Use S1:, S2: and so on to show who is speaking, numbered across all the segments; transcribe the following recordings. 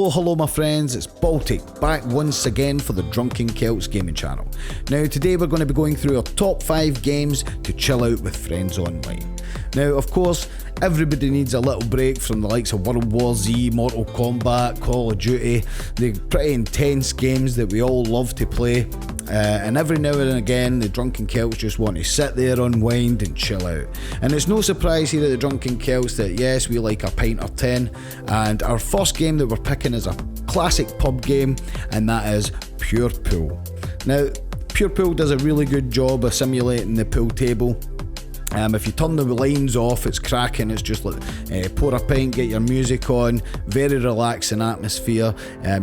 S1: Hello my friends, it's Baltic back once again for the Drunken Celts gaming channel. Now today we're going to be going through our top 5 games to chill out with friends online. Now of course everybody needs a little break from the likes of World War Z, Mortal Kombat, Call of Duty, the pretty intense games that we all love to play. And every now and again the Drunken Celts just want to sit there, unwind and chill out. And it's no surprise here at the Drunken Celts that yes, we like a pint or 10, and our first game that we're picking is a classic pub game, and that is Pure Pool. Now Pure Pool does a really good job of simulating the pool table. If you turn the lines off, it's cracking. It's just like pour a pint, get your music on, very relaxing atmosphere.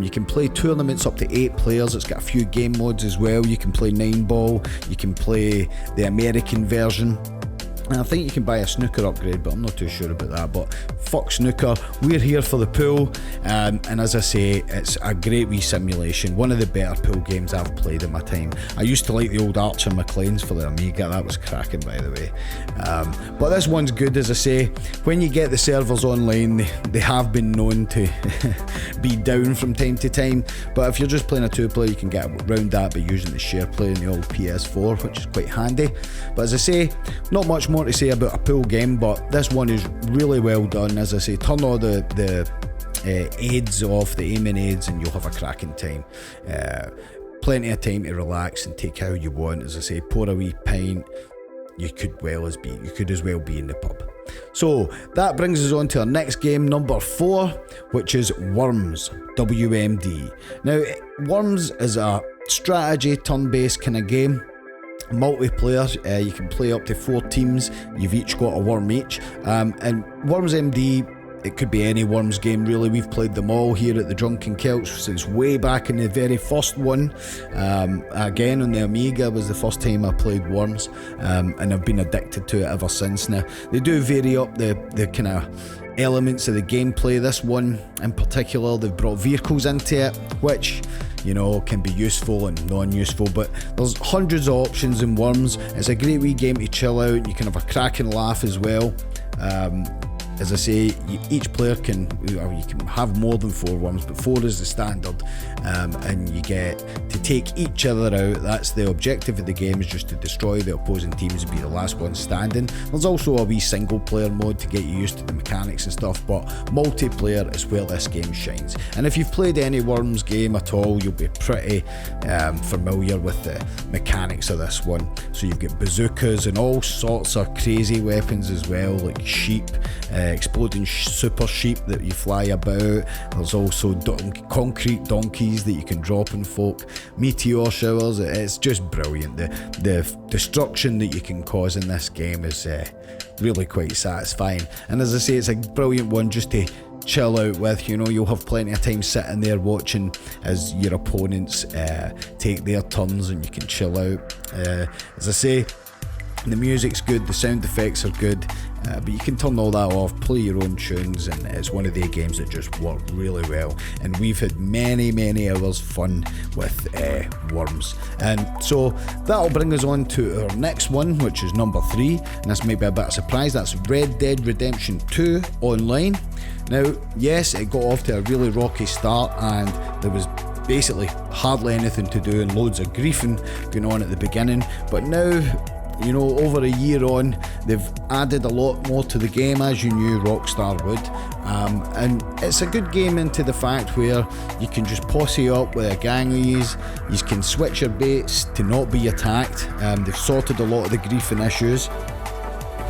S1: You can play tournaments up to 8 players. It's got a few game modes as well. You can play 9 ball, you can play the American version. And I think you can buy a snooker upgrade, but I'm not too sure about that. But fuck snooker, we're here for the pool. And as I say, it's a great wee simulation. One of the better pool games I've played in my time. I used to like the old Archer McLean's for the Amiga. That was cracking, by the way. But this one's good, as I say. When you get the servers online, they have been known to be down from time to time. But if you're just playing a 2-player, you can get around that by using the share play in the old PS4, which is quite handy. But as I say, not much more to say about a pool game, but this one is really well done. As I say, turn all the aids off, the aiming aids, and you'll have a cracking time. Plenty of time to relax and take how you want. As I say, pour a wee pint. You could as well be in the pub. So that brings us on to our next game, number 4, which is Worms, WMD. Now Worms is a strategy turn-based kind of game. Multiplayer, you can play up to 4 teams. You've each got a worm each, and Worms MD, it could be any Worms game really. We've played them all here at the Drunken Celts since way back in the very first one. Again on the Amiga was the first time I played Worms, and I've been addicted to it ever since. Now they do vary up the kind of elements of the gameplay. This one in particular, they've brought vehicles into it, which, you know, can be useful and non-useful, but there's hundreds of options in Worms. It's a great wee game to chill out. You can have a cracking laugh as well. As I say, each player you can have more than 4 worms, but 4 is the standard, and you get to take each other out. That's the objective of the game, is just to destroy the opposing teams and be the last one standing. There's also a wee single player mode to get you used to the mechanics and stuff, but multiplayer is where this game shines. And if you've played any Worms game at all, you'll be pretty familiar with the mechanics of this one. So you've got bazookas and all sorts of crazy weapons as well, like sheep, exploding super sheep that you fly about. There's also concrete donkeys that you can drop on folk, meteor showers. It's just brilliant. The destruction that you can cause in this game is really quite satisfying. And as I say, it's a brilliant one just to chill out with. You know, you'll have plenty of time sitting there watching as your opponents take their turns, and you can chill out. As I say, the music's good, the sound effects are good, but you can turn all that off, play your own tunes, and it's one of the games that just work really well. And we've had many hours fun with Worms. And so that'll bring us on to our next one, which is number 3, and this may be a bit of a surprise. That's Red Dead Redemption 2 Online. Now yes, it got off to a really rocky start, and there was basically hardly anything to do and loads of griefing going on at the beginning, but now, you know, over a year on, they've added a lot more to the game, as you knew Rockstar would, and it's a good game into the fact where you can just posse up with a gang of yous. You can switch your baits to not be attacked. They've sorted a lot of the griefing issues,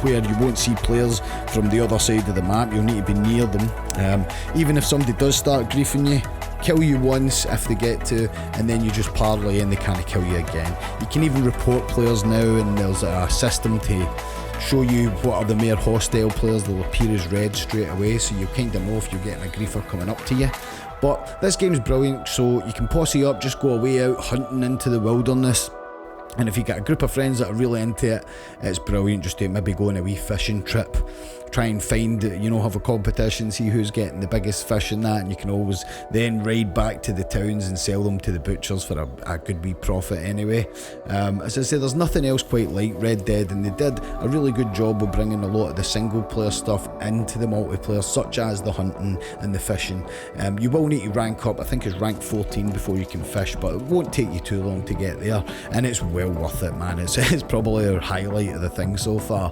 S1: where you won't see players from the other side of the map. You'll need to be near them. Even if somebody does start griefing you, kill you once if they get to, and then you just parlay and they can't kill you again. You can even report players now, and there's a system to show you what are the more hostile players. They'll appear as red straight away, so you kind of know if you're getting a griefer coming up to you. But this game's brilliant, so you can posse up, just go away out hunting into the wilderness, And if you get a group of friends that are really into it, it's brilliant just to maybe go on a wee fishing trip, try and find, have a competition, see who's getting the biggest fish and that, and you can always then ride back to the towns and sell them to the butchers for a good wee profit anyway. As I say, there's nothing else quite like Red Dead, and they did a really good job of bringing a lot of the single player stuff into the multiplayer, such as the hunting and the fishing. You will need to rank up, I think it's rank 14 before you can fish, but it won't take you too long to get there, and it's well worth it, man. It's probably our highlight of the thing so far.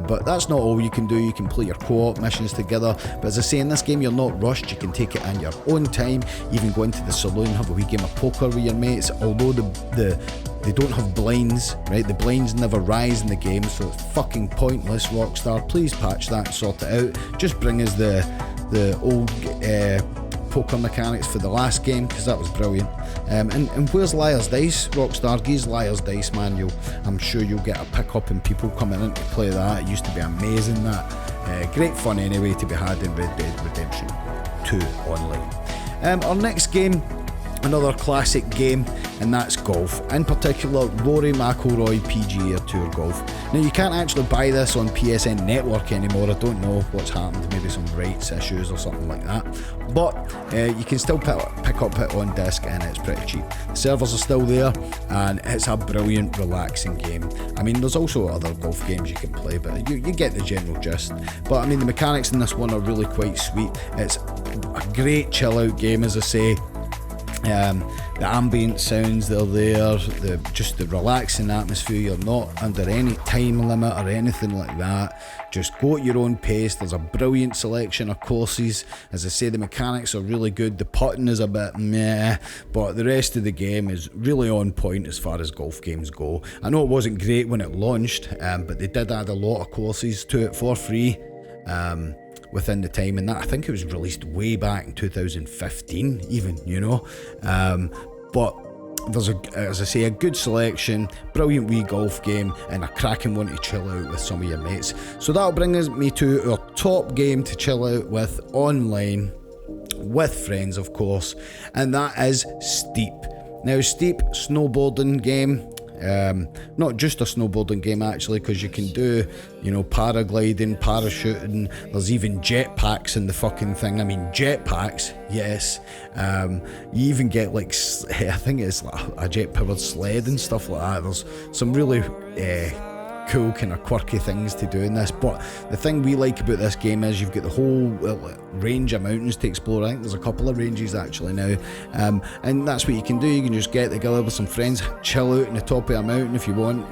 S1: But that's not all you can do. You can play your co-op missions together, but as I say, in this game you're not rushed. You can take it in your own time, even go into the saloon, have a wee game of poker with your mates, although they don't have blinds, right? The blinds never rise in the game, so it's fucking pointless. Rockstar, please patch that and sort it out. Just bring us the old poker mechanics for the last game, because that was brilliant. And where's Liar's Dice? Rockstar, geez, Liar's Dice, man. I'm sure you'll get a pick up in people coming in to play that. It used to be amazing, that. Great fun anyway to be had in Red Dead Redemption 2 online. Our next game, another classic game, and that's golf. In particular, Rory McIlroy PGA Tour Golf. Now, you can't actually buy this on PSN Network anymore. I don't know what's happened, maybe some rights issues or something like that. But you can still pick up it on disc, and it's pretty cheap. The servers are still there, and it's a brilliant, relaxing game. I mean, there's also other golf games you can play, but you get the general gist. But I mean, the mechanics in this one are really quite sweet. It's a great chill-out game, as I say. The ambient sounds that are there, just the relaxing atmosphere. You're not under any time limit or anything like that. Just go at your own pace. There's a brilliant selection of courses. As I say, the mechanics are really good. The putting is a bit meh, but the rest of the game is really on point as far as golf games go. I know it wasn't great when it launched, but they did add a lot of courses to it for free. Within the time, and that I think it was released way back in 2015 even, but there's as I say, a good selection, brilliant wee golf game, and a cracking one to chill out with some of your mates. So that'll bring me to our top game to chill out with online with friends, of course, and that is Steep. Now, Steep, snowboarding game. Not just a snowboarding game actually, because you can do, paragliding, parachuting. There's even jetpacks in the fucking thing. I mean, jetpacks, yes. You even get I think it's like a jet-powered sled and stuff like that. There's some really cool kind of quirky things to do in this, but the thing we like about this game is you've got the whole range of mountains to explore. I think there's a couple of ranges actually now, and that's what you can do. You can just get together with some friends, chill out on the top of a mountain if you want.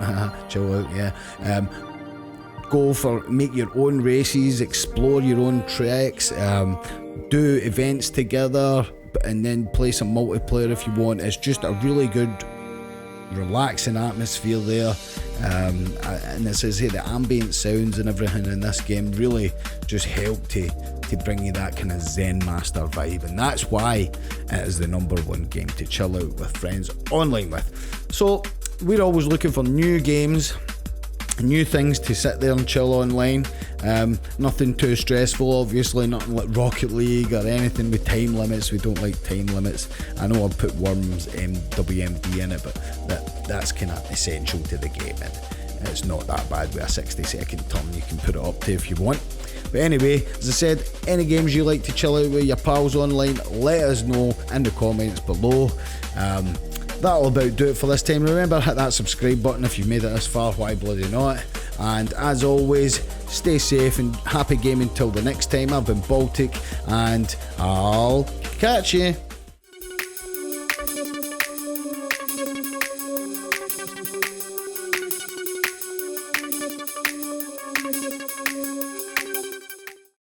S1: Chill out, yeah. Make your own races, explore your own treks, do events together, and then play some multiplayer if you want. It's just a really good, relaxing atmosphere there, and as I say, the ambient sounds and everything in this game really just help to bring you that kind of Zen master vibe, and that's why it is the #1 game to chill out with friends online with. So we're always looking for new games, new things to sit there and chill online. Nothing too stressful, obviously, nothing like Rocket League or anything with time limits. We don't like time limits. I know I put Worms WMD in it, but that's kind of essential to the game, and it's not that bad with a 60-second turn. You can put it up to if you want. But anyway, as I said, any games you like to chill out with your pals online, let us know in the comments below. That'll about do it for this time. Remember, hit that subscribe button if you've made it this far. Why bloody not? And as always, stay safe and happy gaming till the next time. I've been Baltic, and I'll catch you.